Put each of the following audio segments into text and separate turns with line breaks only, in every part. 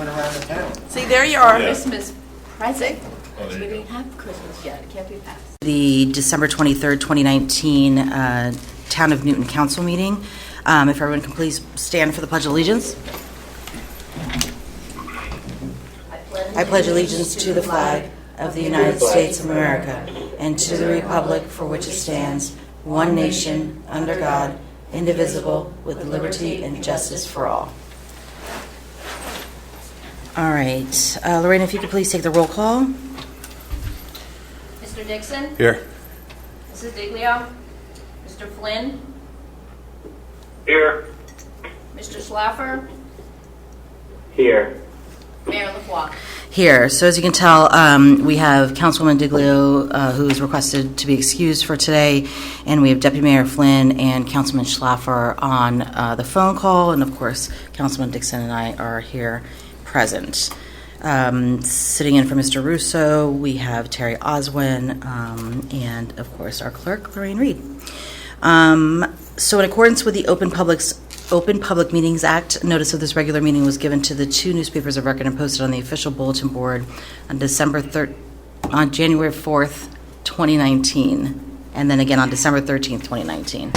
went around the town.
See, there you are.
Christmas present.
Oh,
We didn't have Christmas yet. It can't be passed.
The December 23rd, 2019 Town of Newton Council meeting. If everyone can please stand for the Pledge of Allegiance. I pledge allegiance to the flag of the United States of America and to the republic for which it stands, one nation, under God, indivisible, with liberty and justice for all. All right. Lorraine, if you could please take the roll call.
Mr. Dixon?
Here.
Mrs. Diglio? Mr. Flynn?
Here.
Mr. Schlaffer?
Here.
Mayor LaFois?
Here. So as you can tell, we have Councilwoman Diglio, who is requested to be excused for today, and we have Deputy Mayor Flynn and Councilman Schlaffer on the phone call, and of course, Councilman Dixon and I are here present. Sitting in for Mr. Russo, we have Terry Oswin, and of course, our clerk, Lorraine Reed. So in accordance with the Open Public Meetings Act, notice of this regular meeting was given to the two newspapers of record and posted on the official bulletin board on January 4th, 2019, and then again on December 13th, 2019.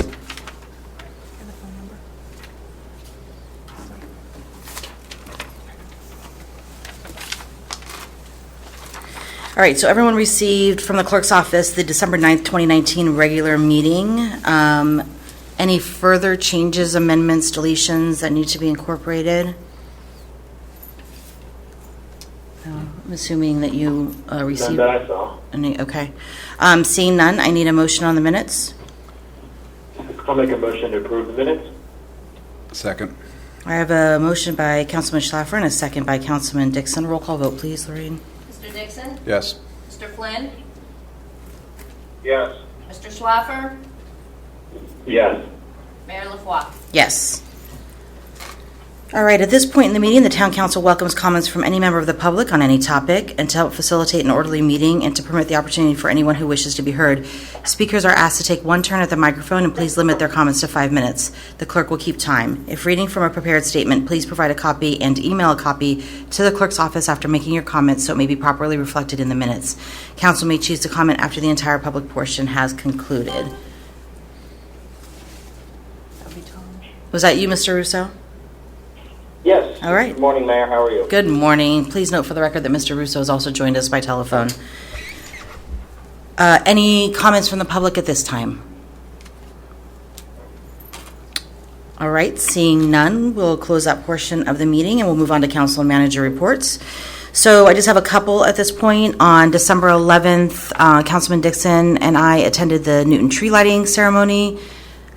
All right, so everyone received from the clerk's office the December 9th, 2019 regular meeting. Any further changes, amendments, deletions that need to be incorporated? I'm assuming that you received.
None that I saw.
Okay. Seeing none, I need a motion on the minutes.
I'll make a motion to approve the minutes.
Second.
I have a motion by Councilman Schlaffer and a second by Councilman Dixon. Roll call vote, please, Lorraine.
Mr. Dixon?
Yes.
Mr. Flynn?
Yes.
Mr. Schlaffer?
Yes.
Mayor LaFois?
Yes. All right, at this point in the meeting, the Town Council welcomes comments from any member of the public on any topic, and to help facilitate an orderly meeting and to permit the opportunity for anyone who wishes to be heard, speakers are asked to take one turn at the microphone and please limit their comments to 5 minutes. The clerk will keep time. If reading from a prepared statement, please provide a copy and email a copy to the clerk's office after making your comments so it may be properly reflected in the minutes. Council may choose to comment after the entire public portion has concluded. Was that you, Mr. Russo?
Yes.
All right.
Good morning, Mayor. How are you?
Good morning. Please note for the record that Mr. Russo has also joined us by telephone. Any comments from the public at this time? All right. Seeing none, we'll close that portion of the meeting and we'll move on to council and manager reports. So I just have a couple at this point. On December 11th, Councilman Dixon and I attended the Newton tree lighting ceremony.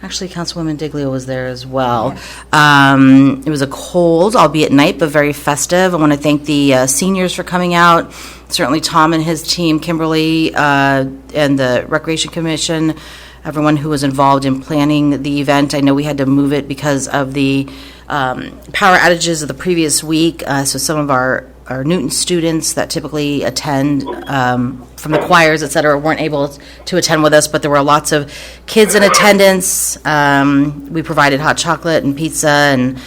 Actually, Councilwoman Diglio was there as well. It was a cold, albeit night, but very festive. I want to thank the seniors for coming out. Certainly Tom and his team, Kimberly, and the Recreation Commission, everyone who was involved in planning the event. I know we had to move it because of the power outages of the previous week. So some of our Newton students that typically attend from the choirs, et cetera, weren't able to attend with us, but there were lots of kids in attendance. We provided hot chocolate and pizza and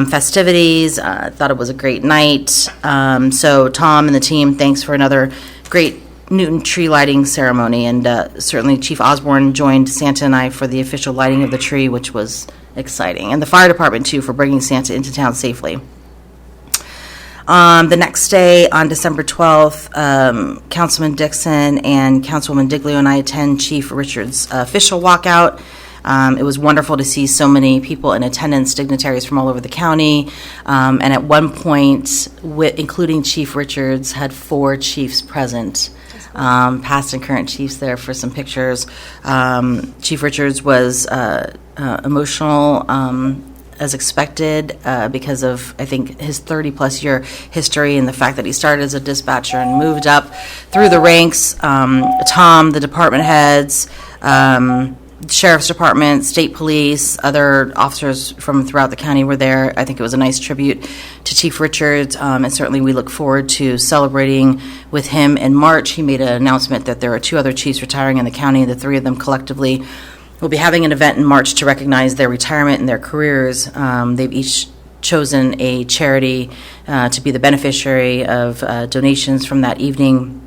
festivities. Thought it was a great night. So Tom and the team, thanks for another great Newton tree lighting ceremony. And certainly Chief Osborne joined Santa and I for the official lighting of the tree, which was exciting. And the fire department, too, for bringing Santa into town safely. The next day, on December 12th, Councilman Dixon and Councilwoman Diglio and I attend Chief Richards' official walkout. It was wonderful to see so many people in attendance, dignitaries from all over the county. And at one point, including Chief Richards, had 4 chiefs present, past and current chiefs there for some pictures. Chief Richards was emotional, as expected, because of, I think, his 30-plus year history and the fact that he started as a dispatcher and moved up through the ranks. Tom, the department heads, Sheriff's Department, State Police, other officers from throughout the county were there. I think it was a nice tribute to Chief Richards, and certainly we look forward to celebrating with him in March. He made an announcement that there are 2 other chiefs retiring in the county, the 3 of them collectively We'll be having an event in March to recognize their retirement and their careers. They've each chosen a charity to be the beneficiary of donations from that evening.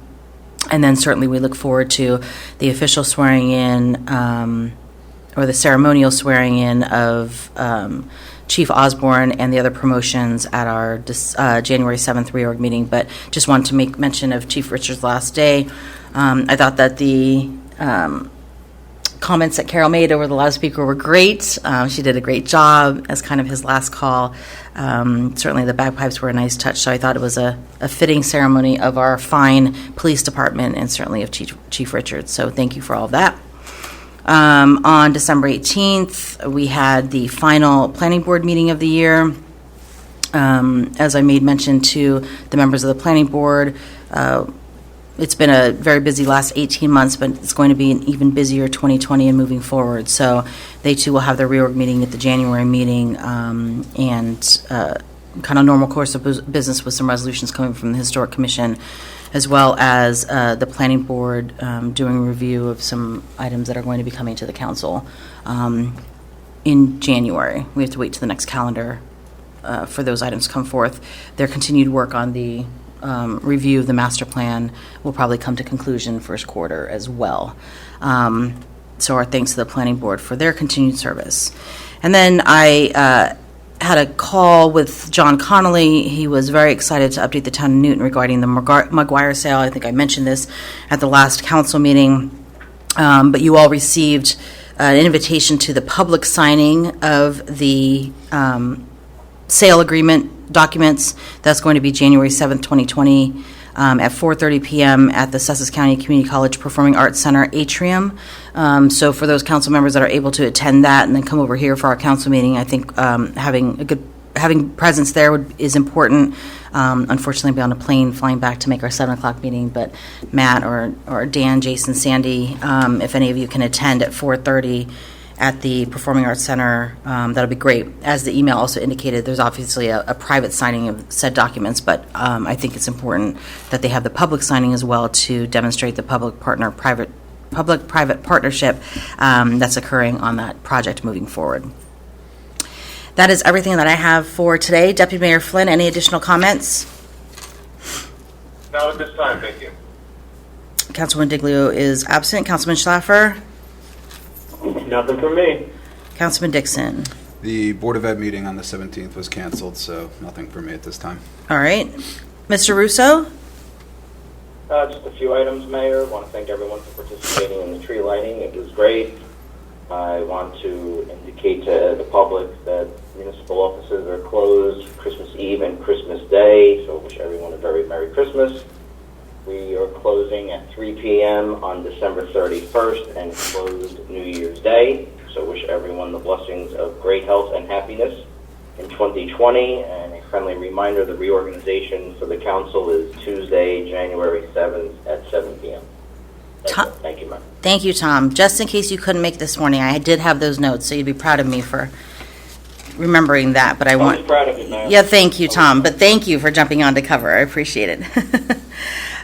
And then certainly we look forward to the official swearing in or the ceremonial swearing in of Chief Osborne and the other promotions at our January 7th reorg meeting. But just wanted to make mention of Chief Richard's last day. I thought that the comments that Carol made over the loudspeaker were great. She did a great job as kind of his last call. Certainly the bagpipes were a nice touch, so I thought it was a fitting ceremony of our fine police department and certainly of Chief Richard. So thank you for all of that. On December 18th, we had the final planning board meeting of the year. As I made mention to the members of the planning board, it's been a very busy last 18 months, but it's going to be an even busier 2020 and moving forward. So they too will have their reorg meeting at the January meeting, and kind of normal course of business with some resolutions coming from the Historic Commission, as well as the planning board doing a review of some items that are going to be coming to the council in January. We have to wait to the next calendar for those items to come forth. Their continued work on the review of the master plan will probably come to conclusion first quarter as well. So our thanks to the planning board for their continued service. And then I had a call with John Connolly. He was very excited to update the town of Newton regarding the McGuire sale. I think I mentioned this at the last council meeting, but you all received an invitation to the public signing of the sale agreement documents. That's going to be January 7th, 2020 at 4:30 p.m. at the Sussex County Community College Performing Arts Center atrium. So for those council members that are able to attend that and then come over here for our council meeting, I think having presence there is important. Unfortunately, I'll be on a plane flying back to make our 7 o'clock meeting, but Matt or Dan, Jason, Sandy, if any of you can attend at 4:30 at the Performing Arts Center, that'll be great. As the email also indicated, there's obviously a private signing of said documents, but I think it's important that they have the public signing as well to demonstrate the public-private partnership that's occurring on that project moving forward. That is everything that I have for today. Deputy Mayor Flynn, any additional comments?
Not at this time, thank you.
Councilman Diglio is absent. Councilman Schlaffer?
Nothing from me.
Councilman Dixon?
The Board of Ed meeting on the 17th was canceled, so nothing for me at this time.
All right. Mr. Russo?
Just a few items, Mayor. I want to thank everyone for participating in the tree lighting. It was great. I want to indicate to the public that municipal offices are closed Christmas Eve and Christmas Day, so I wish everyone a very Merry Christmas. We are closing at 3 p.m. on December 31st and closed New Year's Day, so wish everyone the blessings of great health and happiness in 2020. And a friendly reminder, the reorganization for the council is Tuesday, January 7th at 7 p.m. Thank you, ma'am.
Thank you, Tom. Just in case you couldn't make this morning, I did have those notes, so you'd be proud of me for remembering that. But I want.
I'm proud of you, ma'am.
Yeah, thank you, Tom. But thank you for jumping on to cover. I appreciate it.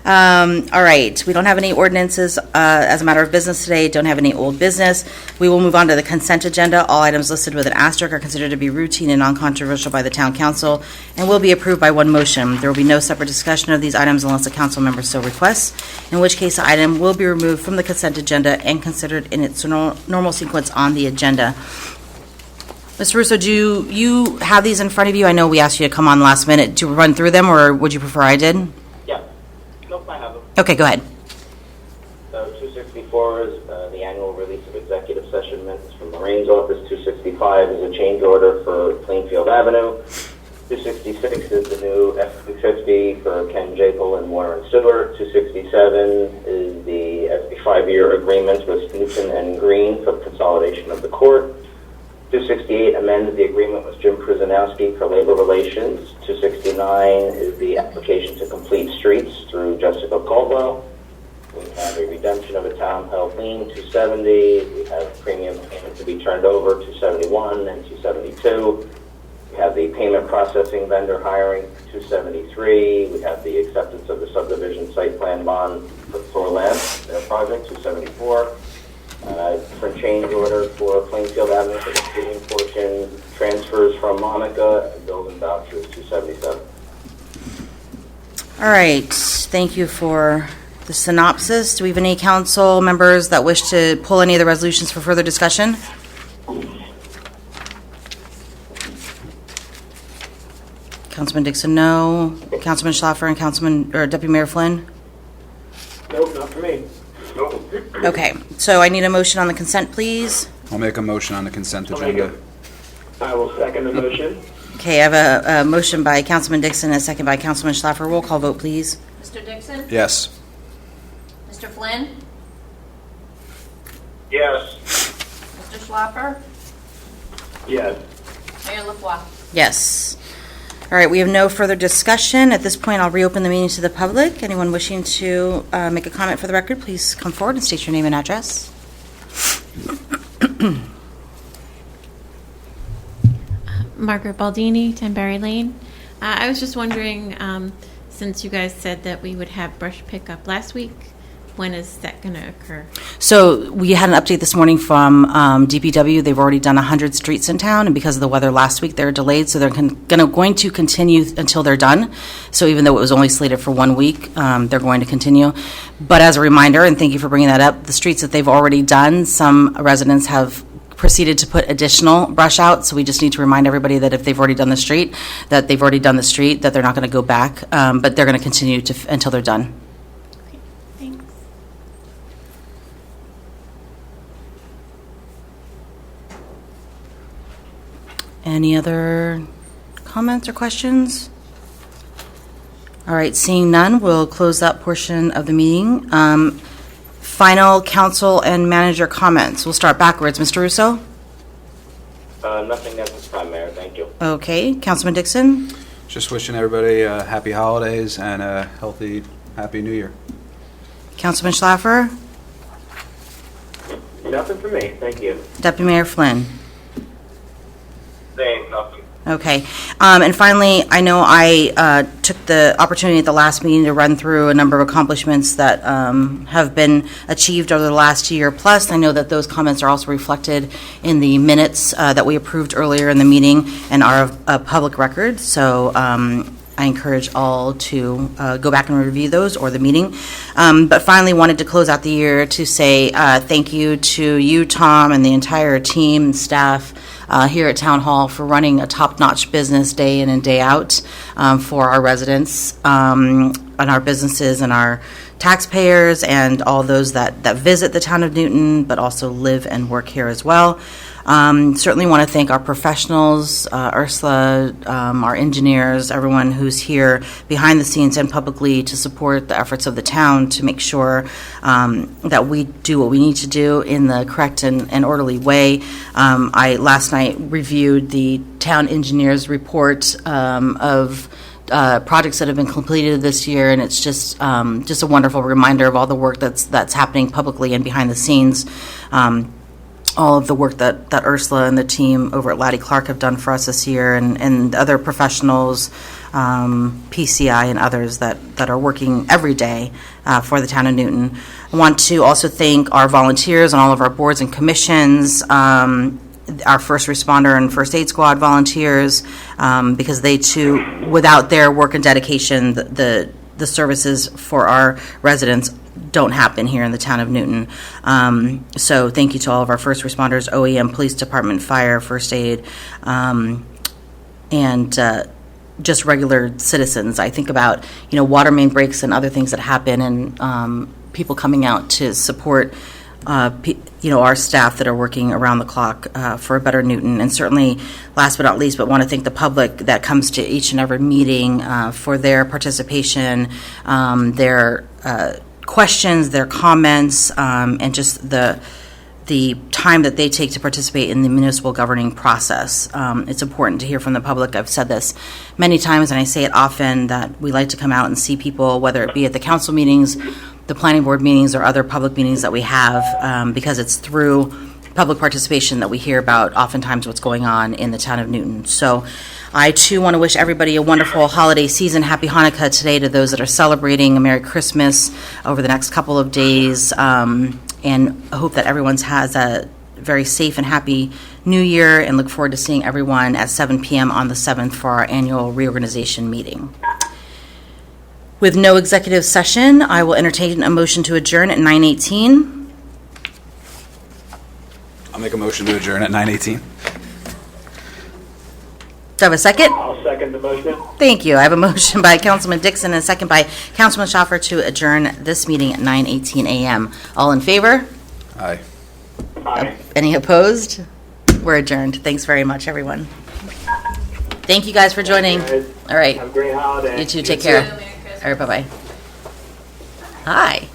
All right. We don't have any ordinances as a matter of business today. Don't have any old business. We will move on to the consent agenda. All items listed with an asterisk are considered to be routine and non-controversial by the town council and will be approved by one motion. There will be no separate discussion of these items unless a council member so requests, in which case the item will be removed from the consent agenda and considered in its normal sequence on the agenda. Mr. Russo, do you have these in front of you? I know we asked you to come on last minute to run through them, or would you prefer I did?
Yeah. Nope, I have them.
Okay, go ahead.
So 264 is the annual release of executive session minutes from Lorraine's office. 265 is a change order for Plainfield Avenue. 266 is the new F-250 for Ken Japel and Water and Sewer. 267 is the 5-year agreement with Newton and Green for the consolidation of the court. 268 amended the agreement with Jim Pruzanowski for labor relations. 269 is the application to complete streets through Jessica Caldwell. We have a redemption of a town-held lien, 270. We have premium payment to be turned over, 271 and 272. We have the payment processing vendor hiring, 273. We have the acceptance of the subdivision site plan bond for Thor Labs, their project, 274. Different change order for Plainfield Avenue for the paving portion, transfers from Monica, and bills vouchers, 277.
All right, thank you for the synopsis. Do we have any council members that wish to pull any of the resolutions for further discussion? Councilman Dixon, no. Councilman Schlaffer and Deputy Mayor Flynn?
Nope, not for me. Nope.
Okay, so I need a motion on the consent, please.
I'll make a motion on the consent
I'll make
agenda.
it. I will second the motion.
Okay, I have a motion by Councilman Dixon and a second by Councilman Schlaffer. Roll call vote, please.
Mr. Dixon?
Yes.
Mr. Flynn?
Yes.
Mr. Schlaffer?
Yes.
Mayor LaFois?
Yes. All right, we have no further discussion. At this point, I'll reopen the meeting to the public. Anyone wishing to make a comment for the record, please come forward and state your name and address.
Margaret Baldini, Tenberry Lane. I was just wondering, since you guys said that we would have brush pickup last week, when is that going to occur?
So we had an update this morning from DPW. They've already done 100 streets in town, and because of the weather last week, they're delayed. So they're going to continue until they're done. So even though it was only slated for 1 week, they're going to continue. But as a reminder, and thank you for bringing that up, the streets that they've already done, some residents have proceeded to put additional brush out. So we just need to remind everybody that if they've already done the street, that they've already done the street, that they're not going to go back, but they're going to continue until they're done.
Okay, thanks.
Any other comments or questions? All right, seeing none, we'll close that portion of the meeting. Final council and manager comments. We'll start backwards. Mr. Russo?
Nothing at this time, Mayor. Thank you.
Okay. Councilman Dixon?
Just wishing everybody happy holidays and a healthy, happy New Year.
Councilman Schlaffer?
Nothing for me. Thank you.
Deputy Mayor Flynn?
Same, nothing.
Okay. And finally, I know I took the opportunity at the last meeting to run through a number of accomplishments that have been achieved over the last year. Plus, I know that those comments are also reflected in the minutes that we approved earlier in the meeting and are a public record. So I encourage all to go back and review those or the meeting. But finally, wanted to close out the year to say thank you to you, Tom, and the entire team and staff here at Town Hall for running a top-notch business day in and day out for our residents and our businesses and our taxpayers and all those that visit the town of Newton, but also live and work here as well. Certainly want to thank our professionals, Ursula, our engineers, everyone who's here behind the scenes and publicly to support the efforts of the town to make sure that we do what we need to do in the correct and orderly way. I last night reviewed the town engineers report of projects that have been completed this year, and it's just a wonderful reminder of all the work that's happening publicly and behind the scenes. All of the work that Ursula and the team over at Laddie Clark have done for us this year, and other professionals, PCI and others that are working every day for the town of Newton. I want to also thank our volunteers and all of our boards and commissions, our first responder and first aid squad volunteers, because they too, without their work and dedication, the services for our residents don't happen here in the town of Newton. So thank you to all of our first responders, OEM, police department, fire, first aid, and just regular citizens. I think about, water main breaks and other things that happen, and people coming out to support our staff that are working around the clock for a better Newton. And certainly, last but not least, but want to thank the public that comes to each and every meeting for their participation, their questions, their comments, and just the time that they take to participate in the municipal governing process. It's important to hear from the public. I've said this many times, and I say it often, that we like to come out and see people, whether it be at the council meetings, the planning board meetings, or other public meetings that we have, because it's through public participation that we hear about oftentimes what's going on in the town of Newton. So I, too, want to wish everybody a wonderful holiday season. Happy Hanukkah today to those that are celebrating, a Merry Christmas over the next couple of days, and I hope that everyone has a very safe and happy new year and look forward to seeing everyone at 7 p.m. on the 7th for our annual reorganization meeting. With no executive session, I will entertain a motion to adjourn at 9:18.
I'll make a motion to adjourn at 9:18.
Do I have a second?
I'll second the motion.
Thank you. I have a motion by Councilman Dixon and a second by Councilman Schaffer to adjourn this meeting at 9:18 a.m. All in favor?
Aye.
Aye.
Any opposed? We're adjourned. Thanks very much, everyone. Thank you guys for joining.
Guys,
All right.
Have a great holiday.
You too. Take care.
Merry Christmas.
All right. Bye-bye. Hi.